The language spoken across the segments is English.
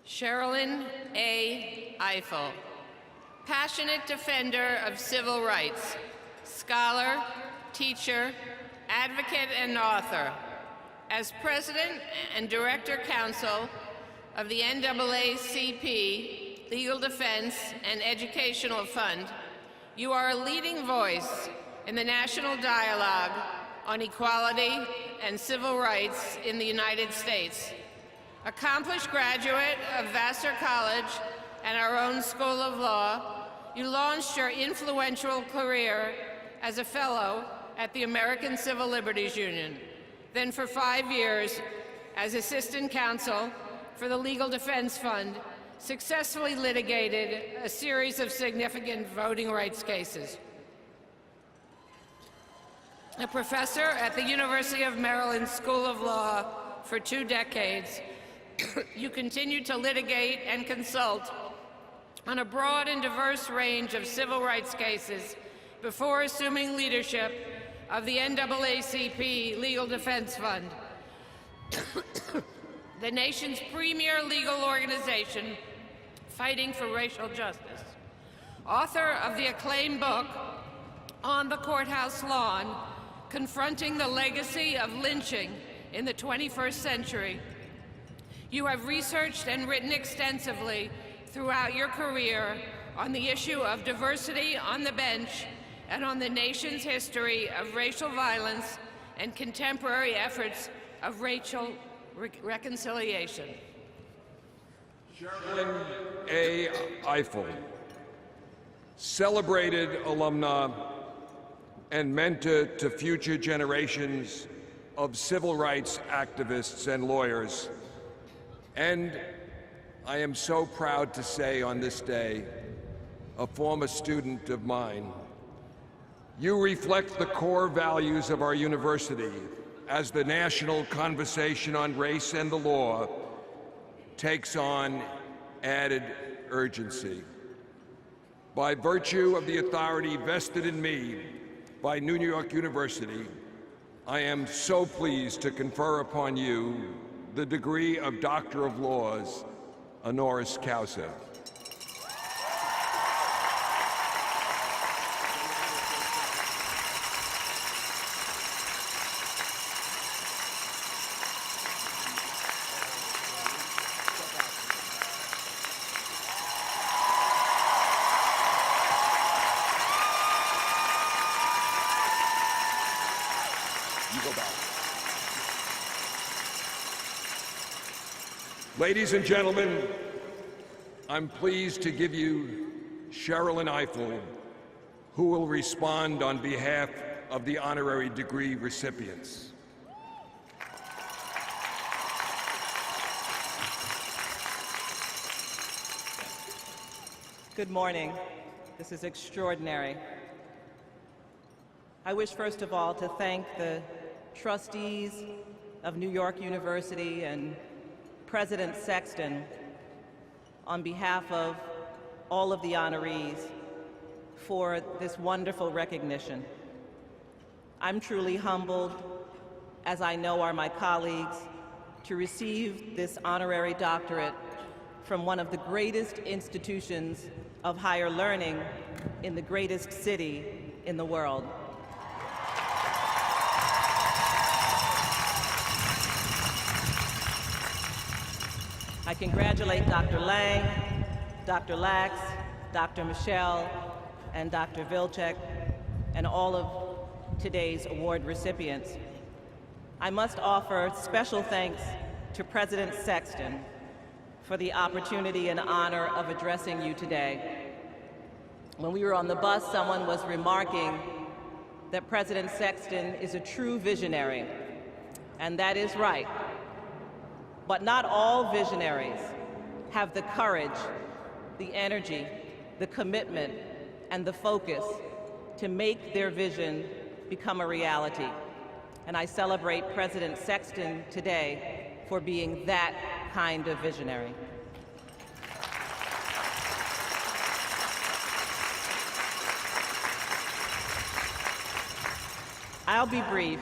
Sherrilyn Ifill, passionate defender of civil rights, scholar, teacher, advocate, and author. As President and Director-Counsel of the NAACP Legal Defense and Educational Fund, you are a leading voice in the national dialogue on equality and civil rights in the United States. Accomplished graduate of Vassar College and our own School of Law, you launched your influential career as a fellow at the American Civil Liberties Union, then for 5 years as assistant counsel for the Legal Defense Fund, successfully litigated a series of significant voting rights cases. A professor at the University of Maryland School of Law for 2 decades, you continue to litigate and consult on a broad and diverse range of civil rights cases before assuming leadership of the NAACP Legal Defense Fund, the nation's premier legal organization fighting for racial justice. Author of the acclaimed book, On the Courthouse Lawn, Confronting the Legacy of Lynching in the 21st Century, you have researched and written extensively throughout your career on the issue of diversity on the bench and on the nation's history of racial violence and contemporary efforts of racial reconciliation. Sherrilyn Ifill, celebrated alumna and mentor to future generations of civil rights activists and lawyers. And I am so proud to say on this day, a former student of mine, you reflect the core values of our university as the national conversation on race and the law takes on added urgency. By virtue of the authority vested in me by New York University, I am so pleased to confer upon you the degree of Doctor of Laws, honoris causa. You go back. Ladies and gentlemen, I'm pleased to give you Sherrilyn Ifill, who will respond on behalf of the honorary degree recipients. Good morning. This is extraordinary. I wish, first of all, to thank the trustees of New York University and President Sexton on behalf of all of the honorees for this wonderful recognition. I'm truly humbled, as I know are my colleagues, to receive this honorary doctorate from one of the greatest institutions of higher learning in the greatest city in the world. I congratulate Dr. Lang, Dr. Lax, Dr. Machel, and Dr. Vilcek, and all of today's award recipients. I must offer special thanks to President Sexton for the opportunity and honor of addressing you today. When we were on the bus, someone was remarking that President Sexton is a true visionary, and that is right. But not all visionaries have the courage, the energy, the commitment, and the focus to make their vision become a reality. And I celebrate President Sexton today for being that kind of visionary. I'll be brief.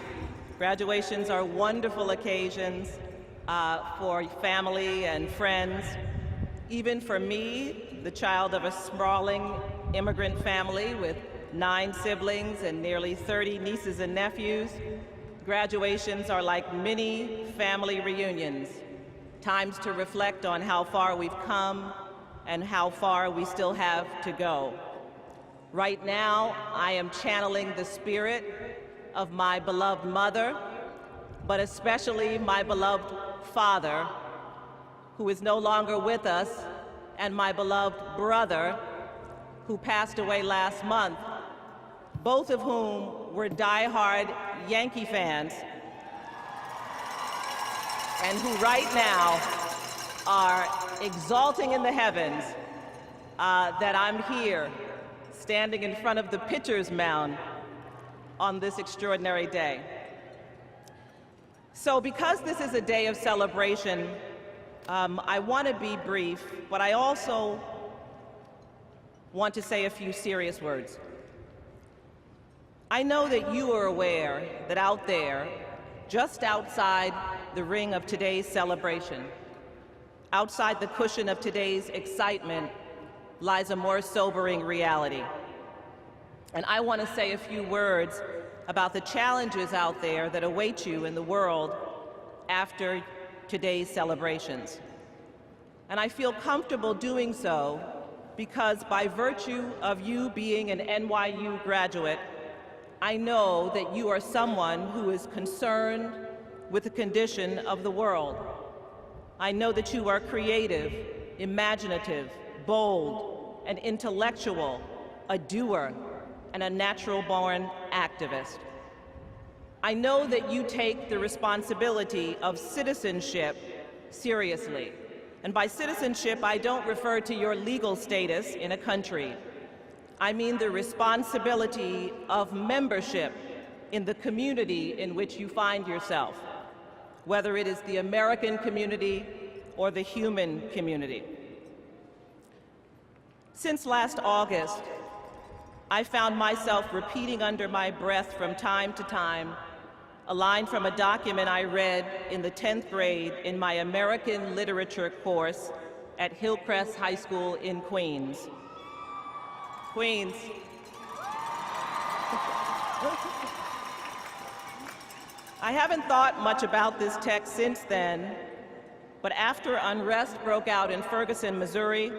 Graduations are wonderful occasions for family and friends, Even for me, the child of a sprawling immigrant family with 9 siblings and nearly 30 nieces and nephews, graduations are like mini family reunions, times to reflect on how far we've come and how far we still have to go. Right now, I am channeling the spirit of my beloved mother, but especially my beloved father, who is no longer with us, and my beloved brother, who passed away last month, both of whom were diehard Yankee fans, and who right now are exalting in the heavens that I'm here, standing in front of the pitcher's mound on this extraordinary day. So because this is a day of celebration, I want to be brief, but I also want to say a few serious words. I know that you are aware that out there, just outside the ring of today's celebration, outside the cushion of today's excitement, lies a more sobering reality. And I want to say a few words about the challenges out there that await you in the world after today's celebrations. And I feel comfortable doing so because by virtue of you being an NYU graduate, I know that you are someone who is concerned with the condition of the world. I know that you are creative, imaginative, bold, and intellectual, a doer, and a natural-born activist. I know that you take the responsibility of citizenship seriously. And by citizenship, I don't refer to your legal status in a country. I mean the responsibility of membership in the community in which you find yourself, whether it is the American community or the human community. Since last August, I found myself repeating under my breath from time to time a line from a document I read in the 10th grade in my American literature course at Hillcrest High School in Queens. Queens. I haven't thought much about this text since then, but after unrest broke out in Ferguson, Missouri,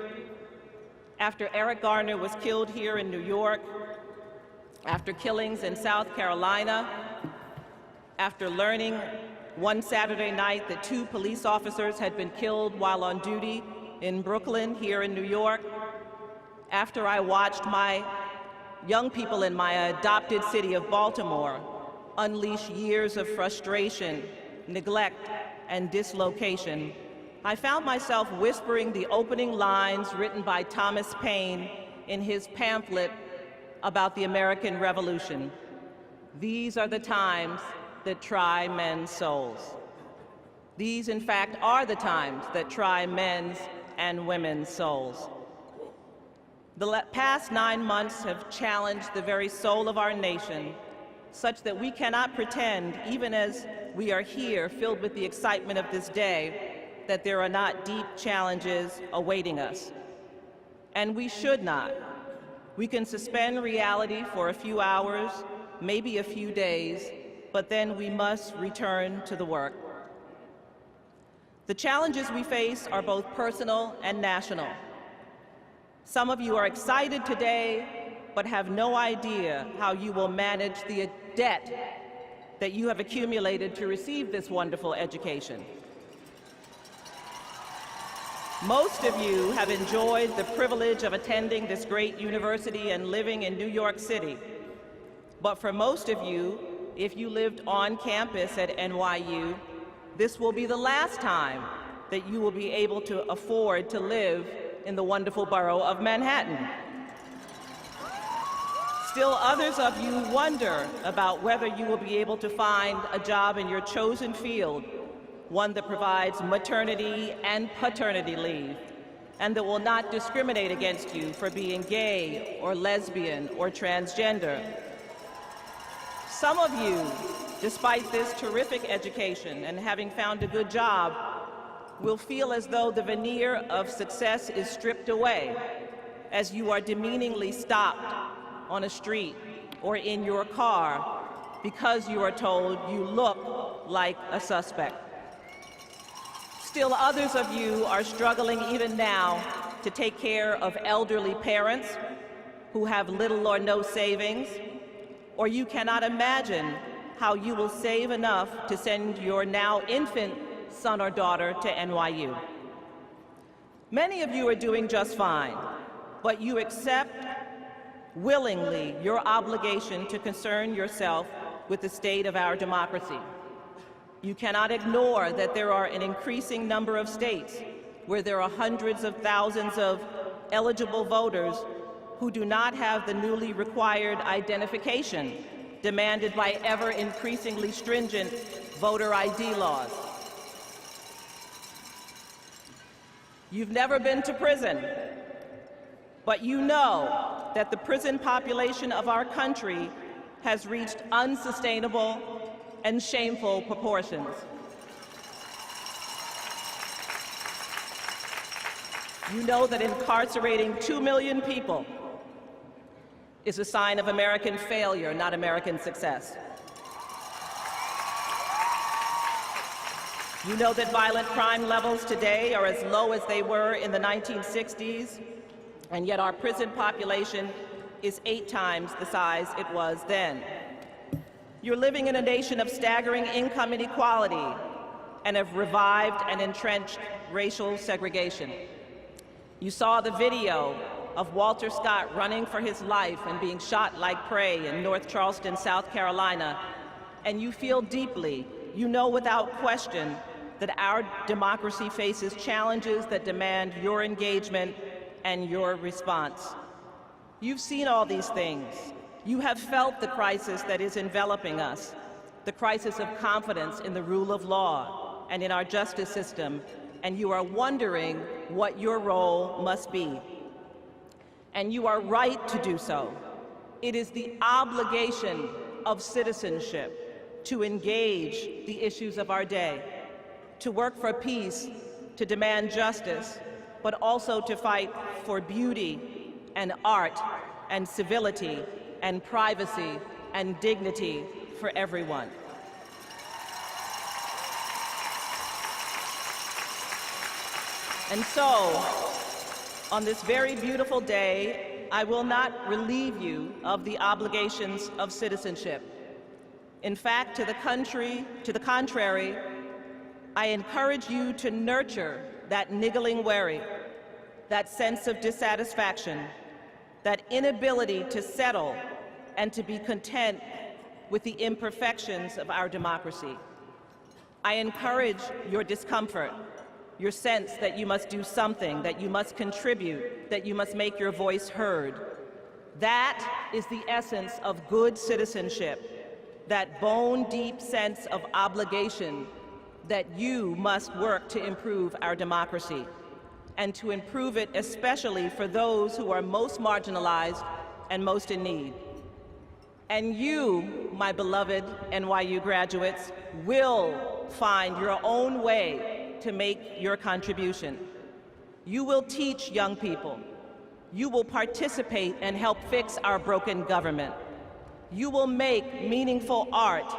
after Eric Garner was killed here in New York, after killings in South Carolina, after learning one Saturday night that 2 police officers had been killed while on duty in Brooklyn, here in New York, after I watched my young people in my adopted city of Baltimore unleash years of frustration, neglect, and dislocation, I found myself whispering the opening lines written by Thomas Paine in his pamphlet about the American Revolution. These are the times that try men's souls. These, in fact, are the times that try men's and women's souls. The past 9 months have challenged the very soul of our nation, such that we cannot pretend, even as we are here filled with the excitement of this day, that there are not deep challenges awaiting us. And we should not. We can suspend reality for a few hours, maybe a few days, but then we must return to the work. The challenges we face are both personal and national. Some of you are excited today, but have no idea how you will manage the debt that you have accumulated to receive this wonderful education. Most of you have enjoyed the privilege of attending this great university and living in New York City. But for most of you, if you lived on campus at NYU, this will be the last time that you will be able to afford to live in the wonderful borough of Manhattan. Still others of you wonder about whether you will be able to find a job in your chosen field, one that provides maternity and paternity leave, and that will not discriminate against you for being gay or lesbian or transgender. Some of you, despite this terrific education and having found a good job, will feel as though the veneer of success is stripped away as you are demeaningly stopped on a street or in your car because you are told you look like a suspect. Still, others of you are struggling even now to take care of elderly parents who have little or no savings, or you cannot imagine how you will save enough to send your now infant son or daughter to NYU. Many of you are doing just fine, but you accept willingly your obligation to concern yourself with the state of our democracy. You cannot ignore that there are an increasing number of states where there are hundreds of thousands of eligible voters who do not have the newly required identification demanded by ever-increasingly stringent voter ID laws. You've never been to prison, but you know that the prison population of our country has reached unsustainable and shameful proportions. You know that incarcerating 2 million people is a sign of American failure, not American success. You know that violent crime levels today are as low as they were in the 1960s, and yet our prison population is 8 times the size it was then. You're living in a nation of staggering income inequality and of revived and entrenched racial segregation. You saw the video of Walter Scott running for his life and being shot like prey in North Charleston, South Carolina, and you feel deeply, you know without question, that our democracy faces challenges that demand your engagement and your response. You've seen all these things. You have felt the crisis that is enveloping us, the crisis of confidence in the rule of law and in our justice system, and you are wondering what your role must be. And you are right to do so. It is the obligation of citizenship to engage the issues of our day, to work for peace, to demand justice, but also to fight for beauty and art and civility and privacy and dignity for everyone. And so, on this very beautiful day, I will not relieve you of the obligations of citizenship. In fact, to the contrary, I encourage you to nurture that niggling worry, that sense of dissatisfaction, that inability to settle and to be content with the imperfections of our democracy. I encourage your discomfort, your sense that you must do something, that you must contribute, that you must make your voice heard. That is the essence of good citizenship, that bone-deep sense of obligation that you must work to improve our democracy, and to improve it especially for those who are most marginalized and most in need. And you, my beloved NYU graduates, will find your own way to make your contribution. You will teach young people. You will participate and help fix our broken government. You will make meaningful art,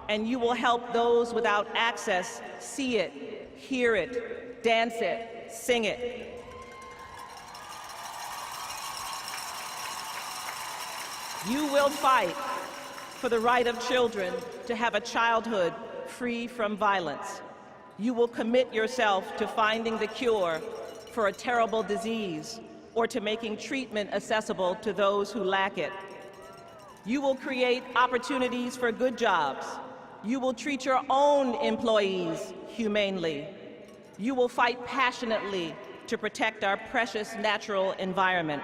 and you will help those without access see it, hear it, dance it, sing it. You will fight for the right of children to have a childhood free from violence. You will commit yourself to finding the cure for a terrible disease or to making treatment accessible to those who lack it. You will create opportunities for good jobs. You will treat your own employees humanely. You will fight passionately to protect our precious natural environment.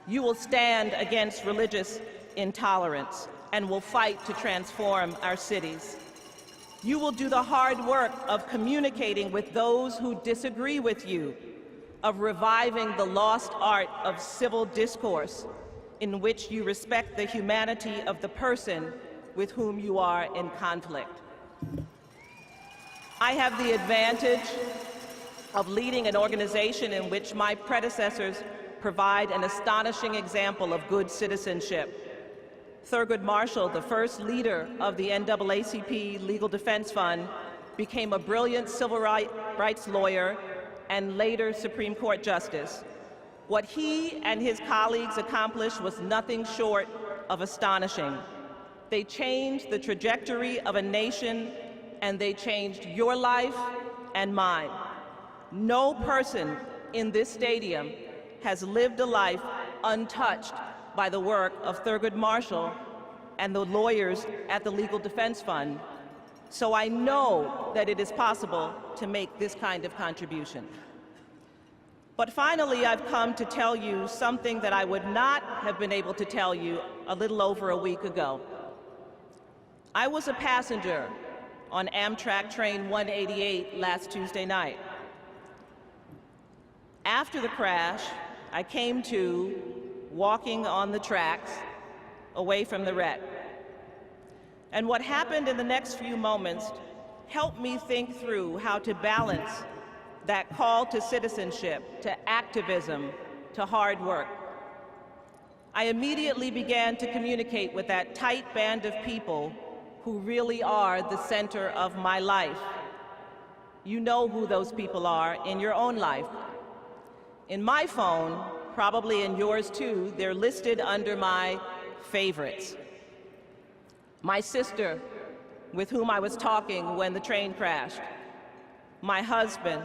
You will stand against religious intolerance and will fight to transform our cities. You will do the hard work of communicating with those who disagree with you, of reviving the lost art of civil discourse in which you respect the humanity of the person with whom you are in conflict. I have the advantage of leading an organization in which my predecessors provide an astonishing example of good citizenship. Thurgood Marshall, the first leader of the NAACP Legal Defense Fund, became a brilliant civil rights lawyer and later Supreme Court justice. What he and his colleagues accomplished was nothing short of astonishing. They changed the trajectory of a nation, and they changed your life and mine. No person in this stadium has lived a life untouched by the work of Thurgood Marshall and the lawyers at the Legal Defense Fund. So I know that it is possible to make this kind of contribution. But finally, I've come to tell you something that I would not have been able to tell you a little over a week ago. I was a passenger on Amtrak train 188 last Tuesday night. After the crash, I came to walking on the tracks away from the wreck. And what happened in the next few moments helped me think through how to balance that call to citizenship, to activism, to hard work. I immediately began to communicate with that tight band of people who really are the center of my life. You know who those people are in your own life. In my phone, probably in yours too, they're listed under my favorites. My sister, with whom I was talking when the train crashed. My husband,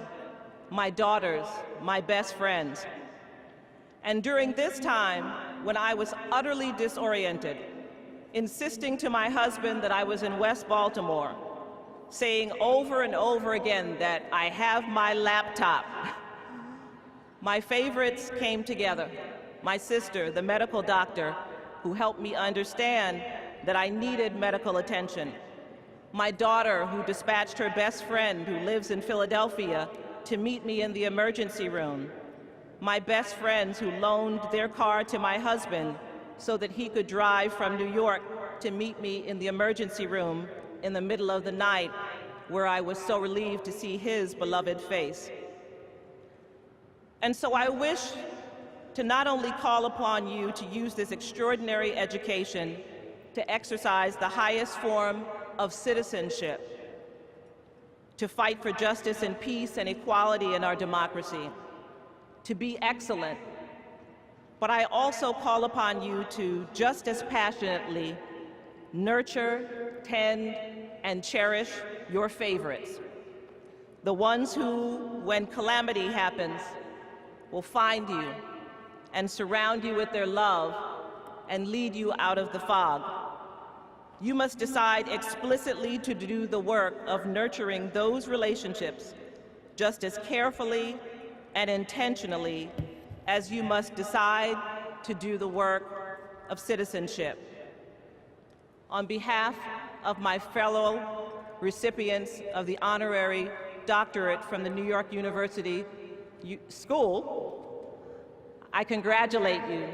my daughters, my best friends. And during this time, when I was utterly disoriented, insisting to my husband that I was in West Baltimore, saying over and over again that I have my laptop, my favorites came together. My sister, the medical doctor, who helped me understand that I needed medical attention. My daughter, who dispatched her best friend, who lives in Philadelphia, to meet me in the emergency room. My best friends, who loaned their car to my husband so that he could drive from New York to meet me in the emergency room in the middle of the night, where I was so relieved to see his beloved face. And so I wish to not only call upon you to use this extraordinary education to exercise the highest form of citizenship, to fight for justice and peace and equality in our democracy, to be excellent, but I also call upon you to just as passionately nurture, tend, and cherish your favorites, the ones who, when calamity happens, will find you and surround you with their love and lead you out of the fog. You must decide explicitly to do the work of nurturing those relationships just as carefully and intentionally as you must decide to do the work of citizenship. On behalf of my fellow recipients of the honorary doctorate from the New York University School, I congratulate you.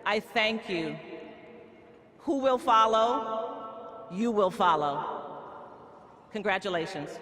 I thank you. Who will follow? You will follow. Congratulations.